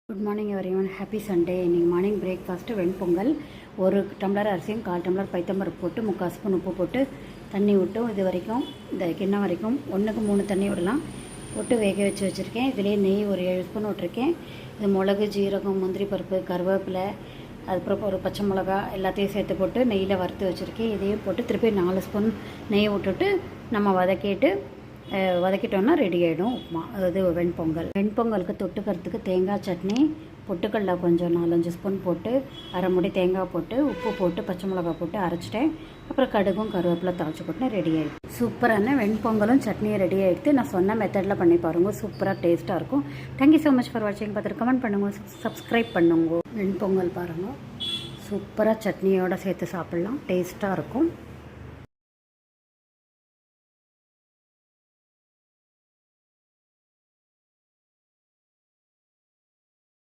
Good morning everyone, happy Sunday. இன்றைக்கி morning breakfast வெண்பொங்கல். ஒரு tumbler அரிசியும் 1/4 டம்ளர் பைத்தம்பருப்பு போட்டு 3/4 ஸ்பூன் உப்பு போட்டு தண்ணி விட்டு இது வரைக்கும் இந்த கிண்ணம் வரைக்கும் 1க்கு 3 தண்ணி விடலாம் போட்டு வேக வச்சுருக்கேன். இதிலே நெய் ஒரு 7 ஸ்பூன் விட்டுருக்கேன். இது மிளகு, ஜீரகம், முந்திரி பருப்பு, கருவேப்பிலை, அதுக்கப்புறம் ஒரு பச்சை மிளகா எல்லாத்தையும் சேர்த்து போட்டு நெய்யில் வறுத்து வச்சுருக்கேன். இதையும் போட்டு திருப்பி 4 ஸ்பூன் நெய் விட்டுட்டு நம்ம வதக்கிட்டோம்னா ரெடி ஆகிடும் உப்புமா, அதாவது வெண்பொங்கலுக்கு தொட்டுக்கிறதுக்கு தேங்காய் சட்னி, பொட்டுக்கடலை கொஞ்சம் 4-5 ஸ்பூன் போட்டு அரை முடி தேங்காய் போட்டு உப்பு போட்டு பச்சை மிளகா போட்டு அரைச்சிட்டேன். அப்புறம் கடுகும் கருவேப்பிலை தாளிச்சு போட்டு ரெடி ஆகிடும். சூப்பரான வெண்பொங்கலும் சட்னியும் ரெடி ஆகிடுது. நான் சொன்ன மெத்தடில் பண்ணி பாருங்கள், சூப்பராக டேஸ்ட்டாக இருக்கும். தேங்க்யூ ஸோ மச் ஃபார் வாட்சிங். பார்த்துட்டு கமெண்ட் பண்ணுங்கள், சப்ஸ்கிரைப் பண்ணுங்க. வெண்பொங்கல் பாருங்கள், சூப்பராக சட்னியோடு சேர்த்து சாப்பிட்லாம், டேஸ்ட்டாக இருக்கும்.